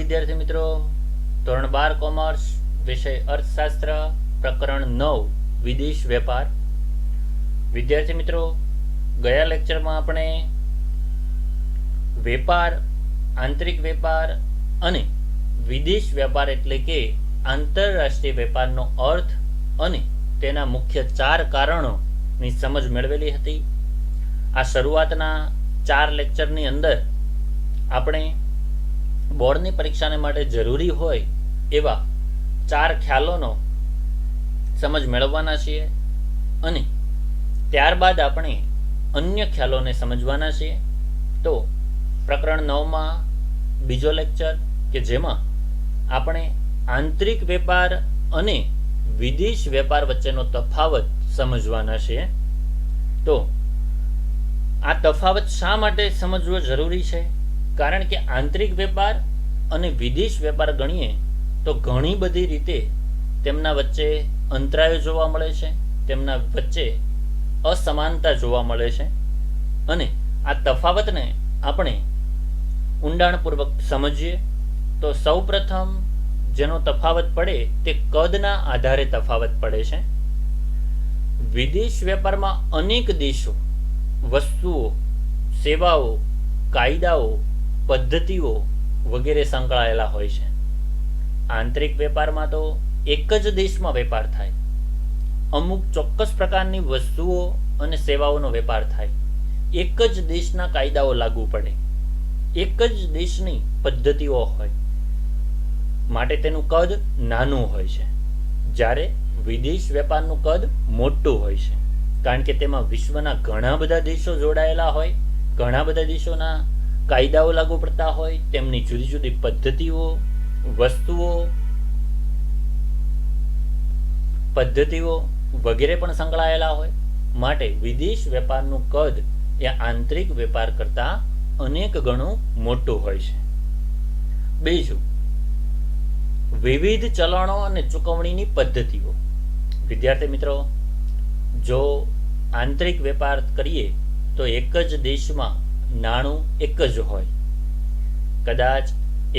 વિદ્યાર્થી મિત્રો, ધોરણ 12 કોમર્સ, વિષય અર્થશાસ્ત્ર, પ્રકરણ 9 વિદેશ વેપાર. વિદ્યાર્થી મિત્રો, ગયા લેક્ચરમાં આપણે વેપાર, આંતરિક વેપાર અને વિદેશ વેપાર એટલે કે આંતરરાષ્ટ્રીય વેપારનો અર્થ અને તેના મુખ્ય 4 કારણોની સમજ મેળવેલી હતી. આ શરૂઆતના 4 લેક્ચરની અંદર આપણે બોર્ડની પરીક્ષાને માટે જરૂરી હોય એવા 4 ખ્યાલોનો સમજ મેળવવાના છીએ અને ત્યારબાદ આપણે અન્ય ખ્યાલોને સમજવાના છીએ. તો પ્રકરણ 9માં બીજો લેક્ચર કે જેમાં આપણે આંતરિક વેપાર અને વિદેશ વેપાર વચ્ચેનો તફાવત સમજવાના છીએ. તો આ તફાવત શા માટે સમજવો જરૂરી છે? કારણ કે આંતરિક વેપાર અને વિદેશ વેપાર ગણીએ તો ઘણી બધી રીતે તેમના વચ્ચે અંતરાયો જોવા મળે છે, તેમના વચ્ચે અસમાનતા જોવા મળે છે અને આ તફાવતને આપણે ઊંડાણપૂર્વક સમજીએ તો સૌપ્રથમ જેનો તફાવત પડે તે કદના આધારે તફાવત પડે છે. વિદેશ વેપારમાં અનેક દેશો, વસ્તુઓ, સેવાઓ, કાયદાઓ, પદ્ધતિઓ વગેરે સંકળાયેલા હોય છે. આંતરિક વેપારમાં તો એક જ દેશમાં વેપાર થાય, અમુક ચોક્કસ પ્રકારની વસ્તુઓ અને સેવાઓનો વેપાર થાય, એક જ દેશના કાયદાઓ લાગુ પડે, એક જ દેશની પદ્ધતિઓ હોય, માટે તેનું કદ નાનું હોય છે. જ્યારે વિદેશ વેપારનું કદ મોટું હોય છે, કારણ કે તેમાં વિશ્વના ઘણા બધા દેશો જોડાયેલા હોય, ઘણા બધા દેશોના કાયદાઓ લાગુ પડતા હોય, તેમની જુદી જુદી પદ્ધતિઓ, પદ્ધતિઓ વગેરે પણ સંકળાયેલા હોય. માટે વિદેશ વેપારનું કદ એ આંતરિક વેપાર કરતા અનેક ગણું મોટું હોય છે. બીજું, વિવિધ ચલણો અને ચૂકવણીની પદ્ધતિઓ. વિદ્યાર્થી મિત્રો, જો આંતરિક વેપાર કરીએ તો એક જ દેશમાં નાણું એક જ હોય. કદાચ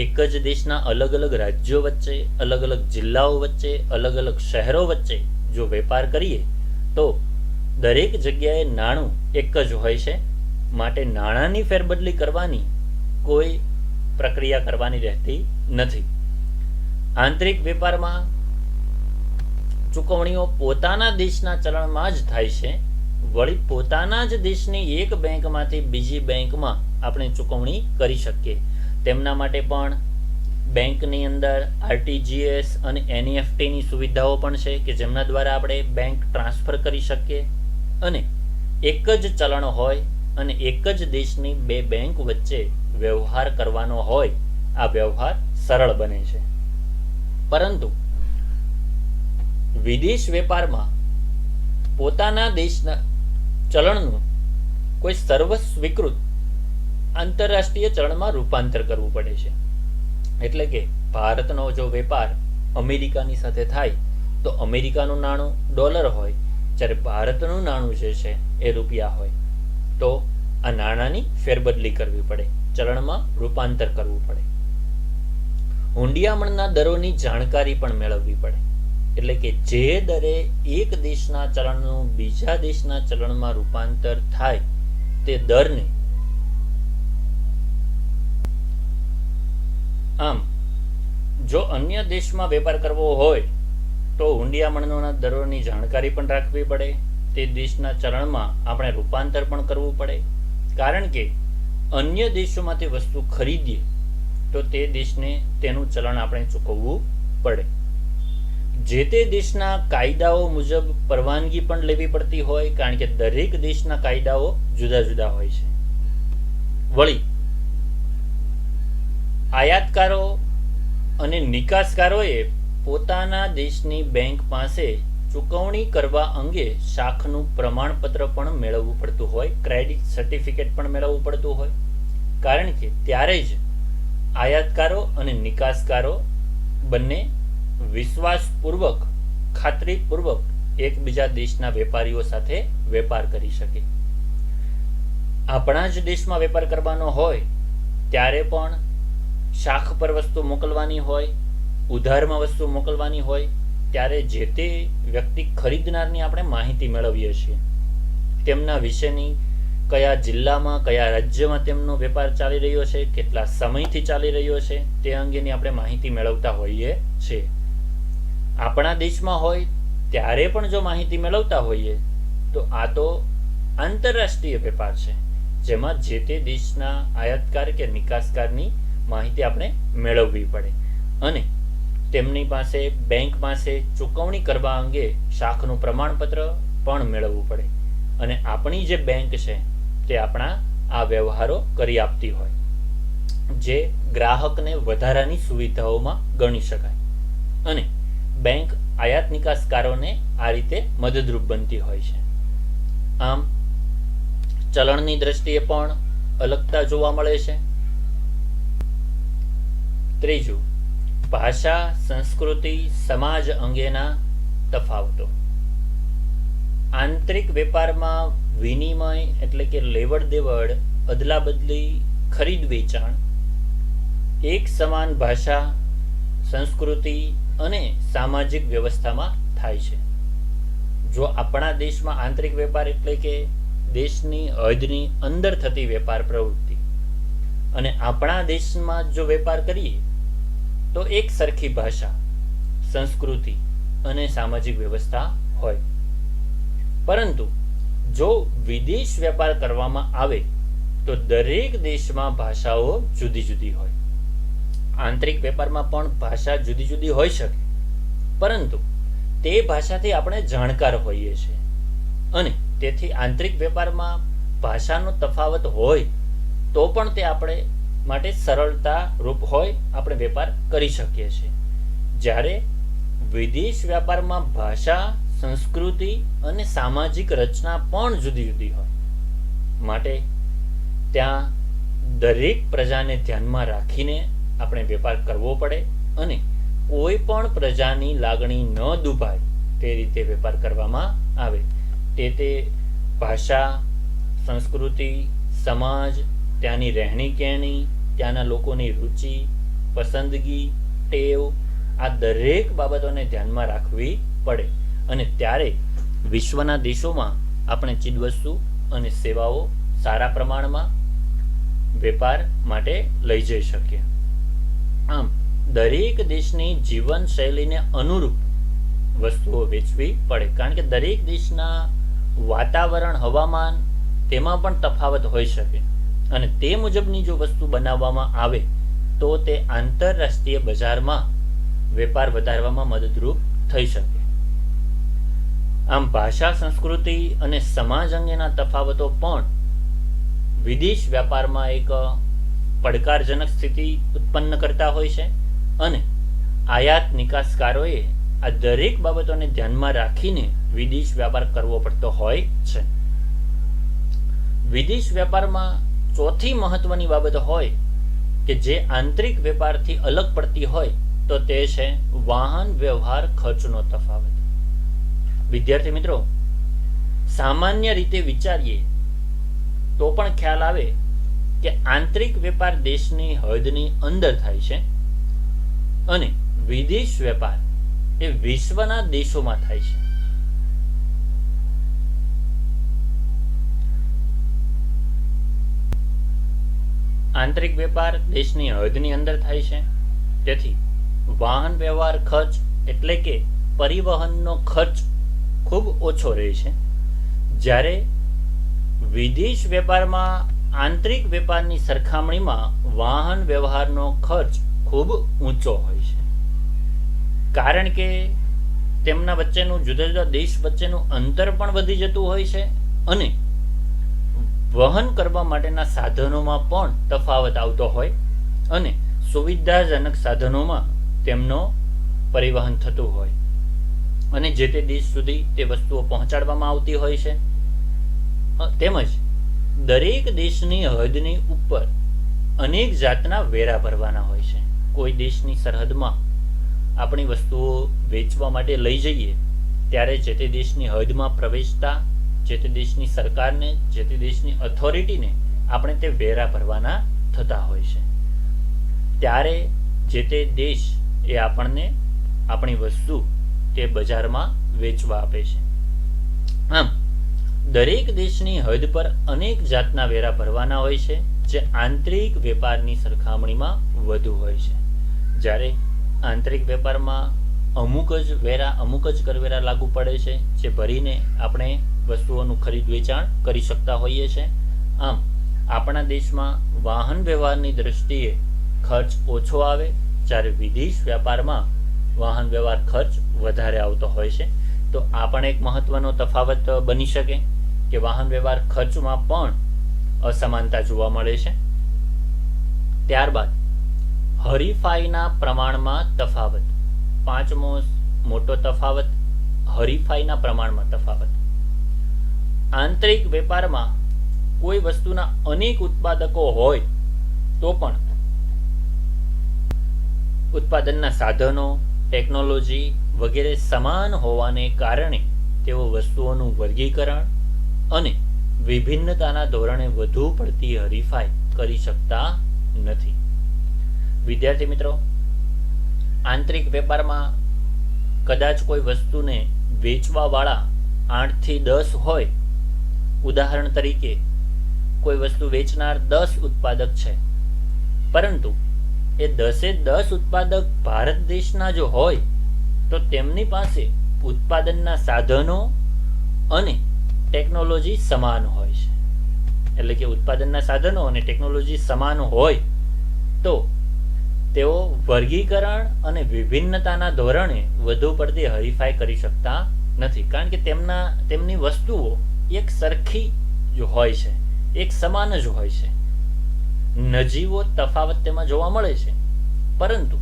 એક જ દેશના અલગ અલગ રાજ્યો વચ્ચે, અલગ અલગ જિલ્લાઓ વચ્ચે, અલગ અલગ શહેરો વચ્ચે જો વેપાર કરીએ તો દરેક જગ્યાએ નાણું એક જ હોય છે. માટે નાણાંની ફેરબદલી કરવાની કોઈ પ્રક્રિયા કરવાની રહેતી નથી. આંતરિક વેપારમાં ચૂકવણીઓ પોતાના દેશના ચલણમાં જ થાય છે. વળી પોતાના જ દેશની એક બેંકમાંથી બીજી બેંકમાં આપણે ચૂકવણી કરી શકીએ. તેમના માટે પણ બેંકની અંદર RTGS અને NEFTની સુવિધાઓ પણ છે કે જેમના દ્વારા આપણે બેંક ટ્રાન્સફર કરી શકીએ અને એક જ ચલણ હોય અને એક જ દેશની 2 બેંક વચ્ચે વ્યવહાર કરવાનો હોય, આ વ્યવહાર સરળ બને છે. પરંતુ વિદેશ વેપારમાં પોતાના દેશના ચલણનું કોઈ સર્વસ્વીકૃત આંતરરાષ્ટ્રીય ચલણમાં રૂપાંતર કરવું પડે છે. એટલે કે ભારતનો જો વેપાર અમેરિકાની સાથે થાય તો અમેરિકાનું નાણું ડોલર હોય, જ્યારે ભારતનું નાણું જે છે એ રૂપિયા હોય. તો આ નાણાંની ફેરબદલી કરવી પડે, ચલણમાં રૂપાંતર કરવું પડે. હુંડિયામણના દરોની જાણકારી પણ મેળવવી પડે. એટલે કે જે દરે એક દેશના ચલણનું બીજા દેશના ચલણમાં રૂપાંતર થાય તે દરને આમ જો અન્ય દેશમાં વેપાર કરવો હોય તો હુંડિયામણના દરોની જાણકારી પણ રાખવી પડે. તે દેશના ચલણમાં આપણે રૂપાંતર પણ કરવું પડે. કારણ કે અન્ય દેશોમાંથી વસ્તુ ખરીદીએ તો તે દેશને તેનું ચલણ આપણે ચૂકવવું પડે. જે તે દેશના કાયદાઓ મુજબ પરવાનગી પણ લેવી પડતી હોય, કારણ કે દરેક દેશના કાયદાઓ જુદા જુદા હોય છે. વળી આયાતકારો અને નિકાસકારોએ પોતાના દેશની બેંક પાસે ચૂકવણી કરવા અંગે શાખનું પ્રમાણપત્ર પણ મેળવવું પડતું હોય, ક્રેડિટ સર્ટિફિકેટ પણ મેળવવું પડતું હોય. કારણ કે ત્યારે જ આયાતકારો અને નિકાસકારો બંને વિશ્વાસપૂર્વક, ખાતરીપૂર્વક એકબીજા દેશના વેપારીઓ સાથે વેપાર કરી શકે. આપણા જ દેશમાં વેપાર કરવાનો હોય ત્યારે પણ શાખ પર વસ્તુ મોકલવાની હોય, ઉધારમાં વસ્તુ મોકલવાની હોય, ત્યારે જે તે વ્યક્તિ ખરીદનારની આપણે માહિતી મેળવીએ છીએ. તેમના વિશેની કયા જિલ્લામાં, કયા રાજ્યમાં તેમનો વેપાર ચાલી રહ્યો છે, કેટલા સમયથી ચાલી રહ્યો છે, તે અંગેની આપણે માહિતી મેળવતા હોઈએ છીએ. આપણા દેશમાં હોય ત્યારે પણ જો માહિતી મેળવતા હોઈએ તો આ તો આંતરરાષ્ટ્રીય વેપાર છે, જેમાં જે તે દેશના આયાતકાર કે નિકાસકારની માહિતી આપણે મેળવવી પડે અને તેમની પાસે, બેંક પાસે ચૂકવણી કરવા અંગે શાખનું પ્રમાણપત્ર પણ મેળવવું પડે અને આપણી જે બેંક છે તે આપણા આ વ્યવહારો કરી આપતી હોય, જે ગ્રાહકને વધારાની સુવિધાઓમાં ગણી શકાય અને બેંક આયાત નિકાસકારોને આ રીતે મદદરૂપ બનતી હોય છે. આમ ચલણની દ્રષ્ટિએ પણ અલગતા જોવા મળે છે. ત્રીજું, ભાષા, સંસ્કૃતિ, સમાજ અંગેના તફાવતો. આંતરિક વેપારમાં વિનિમય એટલે કે લેવડ દેવડ, અદલા બદલી, ખરીદ વેચાણ એક સમાન ભાષા, સંસ્કૃતિ અને સામાજિક વ્યવસ્થામાં થાય છે. જો આપણા દેશમાં આંતરિક વેપાર એટલે કે દેશની હદની અંદર થતી વેપાર પ્રવૃત્તિ અને આપણા દેશમાં જો વેપાર કરીએ તો એક સરખી ભાષા, સંસ્કૃતિ અને સામાજિક વ્યવસ્થા હોય. પરંતુ જો વિદેશ વેપાર કરવામાં આવે તો દરેક દેશમાં ભાષાઓ જુદી જુદી હોય. આંતરિક વેપારમાં પણ ભાષા જુદી જુદી હોઈ શકે, પરંતુ તે ભાષાથી આપણે જાણકાર હોઈએ છીએ અને તેથી આંતરિક વેપારમાં ભાષાનો તફાવત હોય તો પણ તે આપણે માટે સરળતા રૂપ હોય, આપણે વેપાર કરી શકીએ છીએ. જ્યારે વિદેશ વ્યાપારમાં ભાષા, સંસ્કૃતિ અને સામાજિક રચના પણ જુદી જુદી હોય, માટે ત્યાં દરેક પ્રજાને ધ્યાનમાં રાખીને આપણે વેપાર કરવો પડે અને કોઈ પણ પ્રજાની લાગણી ન દુભાય તે રીતે વેપાર કરવામાં આવે. તે ભાષા, સંસ્કૃતિ, સમાજ, ત્યાંની રહેણી કહેણી, ત્યાંના લોકોની રુચિ, પસંદગી, ટેવ, આ દરેક બાબતોને ધ્યાનમાં રાખવી પડે અને ત્યારે વિશ્વના દેશોમાં આપણે ચીજવસ્તુ અને સેવાઓ સારા પ્રમાણમાં વેપાર માટે લઈ જઈ શકીએ. આમ દરેક દેશની જીવનશૈલીને અનુરૂપ વસ્તુઓ વેચવી પડે, કારણ કે દરેક દેશના વાતાવરણ, હવામાન તેમાં પણ તફાવત હોઈ શકે અને તે મુજબની જો વસ્તુ બનાવવામાં આવે તો તે આંતરરાષ્ટ્રીય બજારમાં વેપાર વધારવામાં મદદરૂપ થઈ શકે. આમ ભાષા, સંસ્કૃતિ અને સમાજ અંગેના તફાવતો પણ વિદેશ વ્યાપારમાં એક પડકારજનક સ્થિતિ ઉત્પન્ન કરતા હોય છે અને આયાત નિકાસકારોએ આ દરેક બાબતોને ધ્યાનમાં રાખીને વિદેશ વ્યાપાર કરવો પડતો હોય છે. વિદેશ વ્યાપારમાં ચોથી મહત્વની બાબત હોય કે જે આંતરિક વેપારથી અલગ પડતી હોય તો તે છે વાહન વ્યવહાર ખર્ચનો તફાવત. વિદ્યાર્થી મિત્રો, સામાન્ય રીતે વિચારીએ તો પણ ખ્યાલ આવે કે આંતરિક વેપાર દેશની હદની અંદર થાય છે અને વિદેશ વેપાર એ વિશ્વના દેશોમાં થાય છે. આંતરિક વેપાર દેશની હદની અંદર થાય છે, તેથી વાહન વ્યવહાર ખર્ચ એટલે કે પરિવહનનો ખર્ચ ખૂબ ઓછો રહે છે, જ્યારે વિદેશ વેપારમાં આંતરિક વેપારની સરખામણીમાં વાહન વ્યવહારનો ખર્ચ ખૂબ ઊંચો હોય છે, કારણ કે તેમના વચ્ચેનું જુદા જુદા દેશ વચ્ચેનું અંતર પણ વધી જતું હોય છે અને વહન કરવા માટેના સાધનોમાં પણ તફાવત આવતો હોય અને સુવિધાજનક સાધનોમાં તેમનો પરિવહન થતું હોય અને જે તે દેશ સુધી તે વસ્તુઓ પહોંચાડવામાં આવતી હોય છે. તેમજ દરેક દેશની હદની ઉપર અનેક જાતના વેરા ભરવાના હોય છે. કોઈ દેશની સરહદમાં આપણી વસ્તુઓ વેચવા માટે લઈ જઈએ ત્યારે જે તે દેશની હદમાં પ્રવેશતા જે તે દેશની સરકારને, જે તે દેશની ઓથોરિટીને આપણે તે વેરા ભરવાના થતા હોય છે. ત્યારે જે તે દેશ એ આપણને આપણી વસ્તુ તે બજારમાં વેચવા આપે છે. આમ દરેક દેશની હદ પર અનેક જાતના વેરા ભરવાના હોય છે, જે આંતરિક વેપારની સરખામણીમાં વધુ હોય છે. જ્યારે આંતરિક વેપારમાં અમુક જ વેરા, અમુક જ કરવેરા લાગુ પડે છે, જે ભરીને આપણે વસ્તુઓનું ખરીદ વેચાણ કરી શકતા હોઈએ છીએ. આમ આપણા દેશમાં વાહન વ્યવહારની દ્રષ્ટિએ ખર્ચ ઓછો આવે, જ્યારે વિદેશ વ્યાપારમાં વાહન વ્યવહાર ખર્ચ વધારે આવતો હોય છે. તો આ પણ એક મહત્વનો તફાવત બની શકે કે વાહન વ્યવહાર ખર્ચમાં પણ અસમાનતા જોવા મળે છે. ત્યારબાદ હરીફાઈના પ્રમાણમાં તફાવત. પાંચમો મોટો તફાવત હરીફાઈના પ્રમાણમાં તફાવત. આંતરિક વેપારમાં કોઈ વસ્તુના અનેક ઉત્પાદકો હોય તો પણ ઉત્પાદનના સાધનો, ટેકનોલોજી વગેરે સમાન હોવાને કારણે તેઓ વસ્તુઓનું વર્ગીકરણ અને વિભિન્નતાના ધોરણે વધુ પડતી હરીફાઈ કરી શકતા નથી. વિદ્યાર્થી મિત્રો, આંતરિક વેપારમાં કદાચ કોઈ વસ્તુને વેચવાવાળા 8 થી 10 હોય. ઉદાહરણ તરીકે કોઈ વસ્તુ વેચનાર 10 ઉત્પાદક છે, પરંતુ એ 10 ઉત્પાદક ભારત દેશના જો હોય તો તેમની પાસે ઉત્પાદનના સાધનો અને ટેકનોલોજી સમાન હોય છે. એટલે કે ઉત્પાદનના સાધનો અને ટેકનોલોજી સમાન હોય તો તેઓ વર્ગીકરણ અને વિભિન્નતાના ધોરણે વધુ પડતી હરીફાઈ કરી શકતા નથી, કારણ કે તેમની વસ્તુઓ એક સરખી જ હોય છે, એક સમાન જ હોય છે. નજીવો તફાવત તેમાં જોવા મળે છે, પરંતુ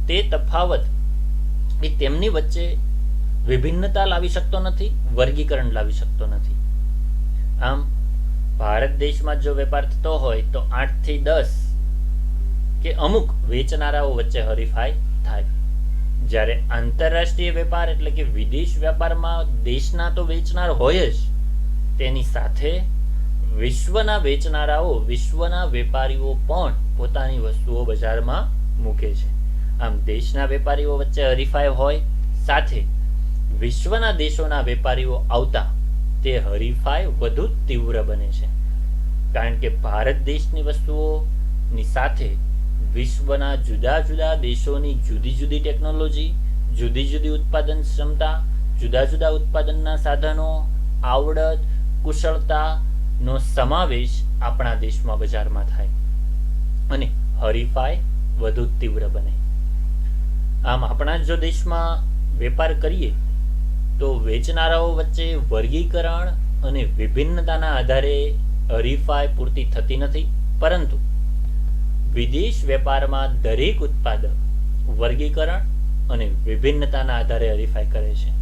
તે તફાવત એ તેમની વચ્ચે વિભિન્નતા લાવી શકતો નથી, વર્ગીકરણ લાવી શકતો નથી. આમ ભારત દેશમાં જો વેપાર થતો હોય તો 8 થી 10 કે અમુક વેચનારાઓ વચ્ચે હરીફાઈ થાય. જ્યારે આંતરરાષ્ટ્રીય વેપાર એટલે કે વિદેશ વ્યાપારમાં દેશના તો વેચનાર હોય જ, તેની સાથે વિશ્વના વેચનારાઓ, વિશ્વના વેપારીઓ પણ પોતાની વસ્તુઓ બજારમાં મૂકે છે. આમ દેશના વેપારીઓ વચ્ચે હરીફાઈ હોય, સાથે વિશ્વના દેશોના વેપારીઓ આવતા તે હરીફાઈ વધુ તીવ્ર બને છે, કારણ કે ભારત દેશની વસ્તુઓની સાથે વિશ્વના જુદા જુદા દેશોની જુદી જુદી ટેકનોલોજી, જુદી જુદી ઉત્પાદન ક્ષમતા, જુદા જુદા ઉત્પાદનના સાધનો, આવડત, કુશળતાનો સમાવેશ આપણા દેશમાં બજારમાં થાય અને હરીફાઈ વધુ તીવ્ર બને. આમ આપણા જો દેશમાં વેપાર કરીએ તો વેચનારાઓ વચ્ચે વર્ગીકરણ અને વિભિન્નતાના આધારે હરીફાઈ પૂરતી થતી નથી, પરંતુ વિદેશ વેપારમાં દરેક ઉત્પાદક વર્ગીકરણ અને વિભિન્નતાના આધારે હરીફાઈ કરે છે.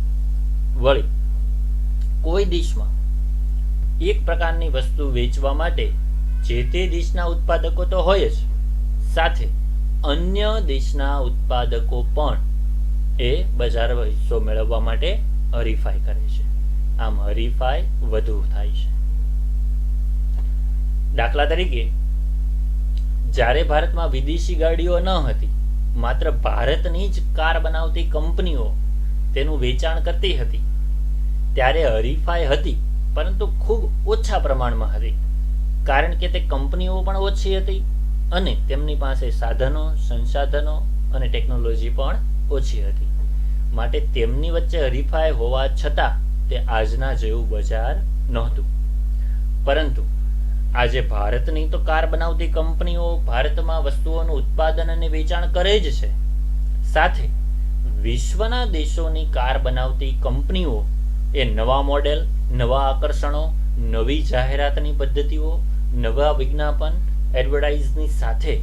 વળી કોઈ દેશમાં એક પ્રકારની વસ્તુ વેચવા માટે જે તે દેશના ઉત્પાદકો તો હોય જ, સાથે અન્ય દેશના ઉત્પાદકો પણ એ બજાર હિસ્સો મેળવવા માટે હરીફાઈ કરે છે. આમ હરીફાઈ વધુ થાય છે. દાખલા તરીકે જ્યારે ભારતમાં વિદેશી ગાડીઓ ન હતી, માત્ર ભારતની જ કાર બનાવતી કંપનીઓ તેનું વેચાણ કરતી હતી, ત્યારે હરીફાઈ હતી, પરંતુ ખૂબ ઓછા પ્રમાણમાં હતી, કારણ કે તે કંપનીઓ પણ ઓછી હતી અને તેમની પાસે સાધનો, સંસાધનો અને ટેકનોલોજી પણ ઓછી હતી. માટે તેમની વચ્ચે હરીફાઈ હોવા છતાં તે આજના જેવું બજાર નહોતું. પરંતુ આજે ભારતની તો કાર બનાવતી કંપનીઓ ભારતમાં વસ્તુઓનું ઉત્પાદન અને વેચાણ કરે જ છે, સાથે વિશ્વના દેશોની કાર બનાવતી કંપનીઓ એ નવા મોડેલ, નવા આકર્ષણો, નવી જાહેરાતની પદ્ધતિઓ, નવા વિજ્ઞાપન, એડવર્ટાઇઝની સાથે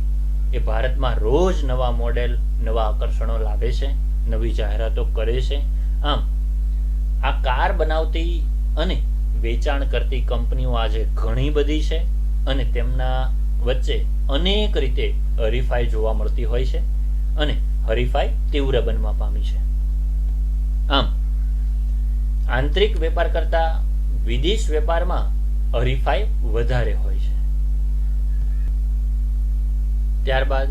એ ભારતમાં રોજ નવા મોડેલ, નવા આકર્ષણો લાવે છે, નવી જાહેરાતો કરે છે. આમ આ કાર બનાવતી અને વેચાણ કરતી કંપનીઓ આજે ઘણી બધી છે અને તેમના વચ્ચે અનેક રીતે હરીફાઈ જોવા મળતી હોય છે અને હરીફાઈ તીવ્ર બનવા પામી છે. આમ આંતરિક વેપાર કરતા વિદેશ વેપારમાં હરીફાઈ વધારે હોય છે. ત્યારબાદ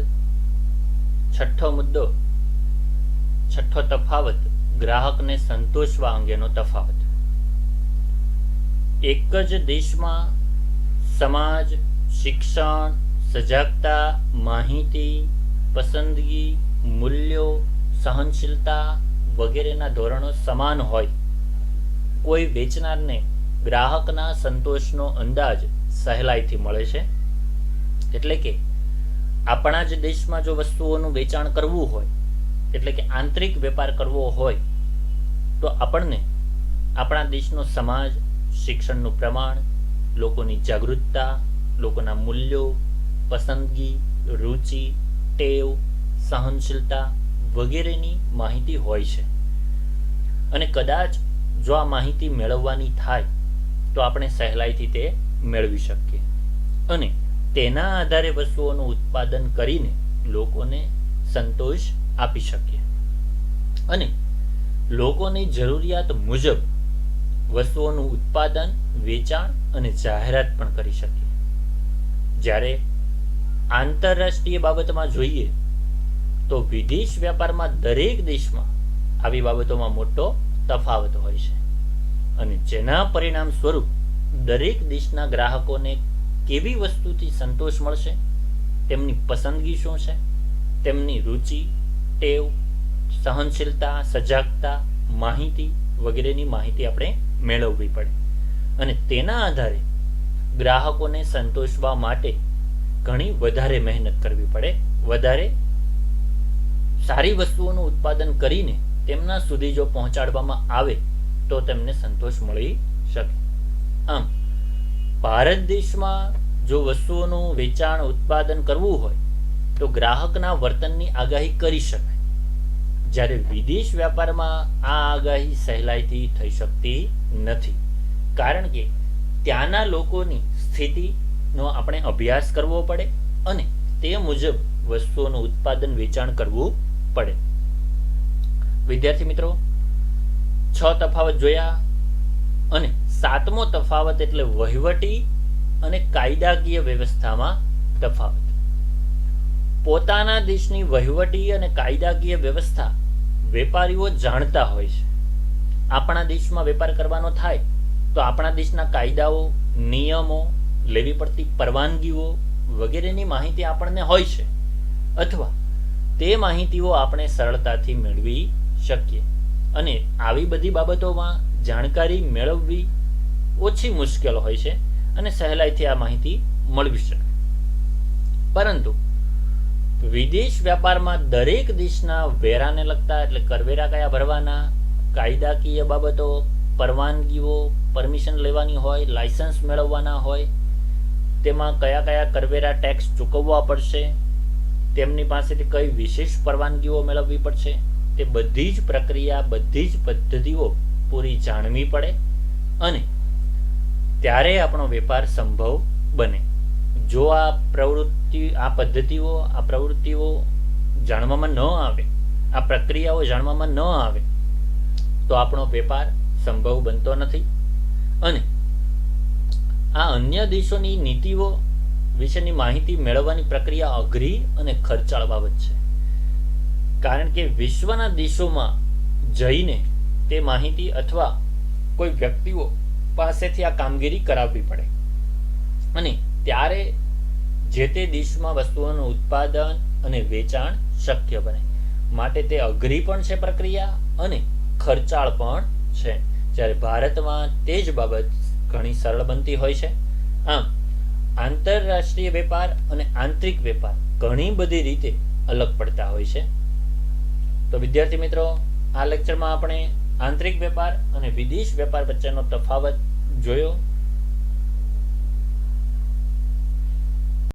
છઠ્ઠો તફાવત ગ્રાહકને સંતોષવા અંગેનો તફાવત. એક જ દેશમાં સમાજ, શિક્ષણ, સજાગતા, માહિતી, પસંદગી, મૂલ્યો, સહનશીલતા વગેરેના ધોરણો સમાન હોય, કોઈ વેચનારને ગ્રાહકના સંતોષનો અંદાજ સહેલાઈથી મળે છે. એટલે કે આપણા જ દેશમાં જો વસ્તુઓનું વેચાણ કરવું હોય, એટલે કે આંતરિક વેપાર કરવો હોય, તો આપણને આપણા દેશનો સમાજ, શિક્ષણનું પ્રમાણ, લોકોની જાગૃતતા, લોકોના મૂલ્યો, પસંદગી, રુચિ, ટેવ, સહનશીલતા વગેરેની માહિતી હોય છે. અને કદાચ જો આ માહિતી મેળવવાની થાય તો આપણે સહેલાઈથી તે મેળવી શકીએ અને તેના આધારે વસ્તુઓનું ઉત્પાદન કરીને લોકોને સંતોષ આપી શકીએ અને લોકોની જરૂરિયાત મુજબ વસ્તુઓનું ઉત્પાદન, વેચાણ અને જાહેરાત પણ કરી શકીએ. જ્યારે આંતરરાષ્ટ્રીય બાબતમાં જોઈએ તો વિદેશ વ્યાપારમાં દરેક દેશમાં આવી બાબતોમાં મોટો તફાવત હોય છે અને જેના પરિણામ સ્વરૂપ દરેક દેશના ગ્રાહકોને કેવી વસ્તુથી સંતોષ મળશે, તેમની પસંદગી શું છે, તેમની રુચિ, ટેવ, સહનશીલતા, સજાગતા, માહિતી વગેરેની માહિતી આપણે મેળવવી પડે અને તેના આધારે ગ્રાહકોને સંતોષવા માટે ઘણી વધારે મહેનત કરવી પડે, વધારે સારી વસ્તુઓનું ઉત્પાદન કરીને તેમના સુધી જો પહોંચાડવામાં આવે તો તેમને સંતોષ મળી શકે. આમ ભારત દેશમાં જો વસ્તુઓનું વેચાણ, ઉત્પાદન કરવું હોય તો ગ્રાહકના વર્તનની આગાહી કરી શકાય, જ્યારે વિદેશ વ્યાપારમાં આ આગાહી સહેલાઈથી થઈ શકતી નથી, કારણ કે ત્યાંના લોકોની સ્થિતિનો આપણે અભ્યાસ કરવો પડે અને તે મુજબ વસ્તુઓનું ઉત્પાદન, વેચાણ કરવું પડે. વિદ્યાર્થી મિત્રો, 6 તફાવત જોયા અને 7મો તફાવત એટલે વહીવટી અને કાયદાકીય વ્યવસ્થામાં તફાવત. પોતાના દેશની વહીવટી અને કાયદાકીય વ્યવસ્થા વેપારીઓ જાણતા હોય છે. આપણા દેશમાં વેપાર કરવાનો થાય તો આપણા દેશના કાયદાઓ, નિયમો, લેવી પડતી પરવાનગીઓ વગેરેની માહિતી આપણને હોય છે અથવા તે માહિતીઓ આપણે સરળતાથી મેળવી શકીએ અને આવી બધી બાબતોમાં જાણકારી મેળવવી ઓછી મુશ્કેલ હોય છે અને સહેલાઈથી આ માહિતી મળવી શકે. પરંતુ વિદેશ વ્યાપારમાં દરેક દેશના વેરાને લગતા એટલે કરવેરા કયા ભરવાના, કાયદાકીય બાબતો, પરવાનગીઓ, પરમિશન લેવાની હોય, લાયસન્સ મેળવવાના હોય, તેમાં કયા કયા કરવેરા, ટેક્સ ચૂકવવા પડશે, તેમની પાસેથી કઈ વિશેષ પરવાનગીઓ મેળવવી પડશે, તે બધી જ પ્રક્રિયા, બધી જ પદ્ધતિઓ પૂરી જાણવી પડે અને ત્યારે આપણો વેપાર સંભવ બને. જો આ પદ્ધતિઓ, આ પ્રવૃત્તિઓ જાણવામાં ન આવે, આ પ્રક્રિયાઓ જાણવામાં ન આવે તો આપણો વેપાર સંભવ બનતો નથી અને આ અન્ય દેશોની નીતિઓ વિશેની માહિતી મેળવવાની પ્રક્રિયા અઘરી અને ખર્ચાળ બાબત છે, કારણ કે વિશ્વના દેશોમાં જઈને તે માહિતી અથવા કોઈ વ્યક્તિઓ પાસેથી આ કામગીરી કરાવવી પડે અને ત્યારે જે તે દેશમાં વસ્તુઓનું ઉત્પાદન અને વેચાણ શક્ય બને. માટે તે અઘરી પણ છે પ્રક્રિયા અને ખર્ચાળ પણ છે, જ્યારે ભારતમાં તે જ બાબત ઘણી સરળ બનતી હોય છે. આમ આંતરરાષ્ટ્રીય વેપાર અને આંતરિક વેપાર ઘણી બધી રીતે અલગ પડતા હોય છે. તો વિદ્યાર્થી મિત્રો, આ લેક્ચરમાં આપણે આંતરિક વેપાર અને વિદેશ વેપાર વચ્ચેનો તફાવત જોયો.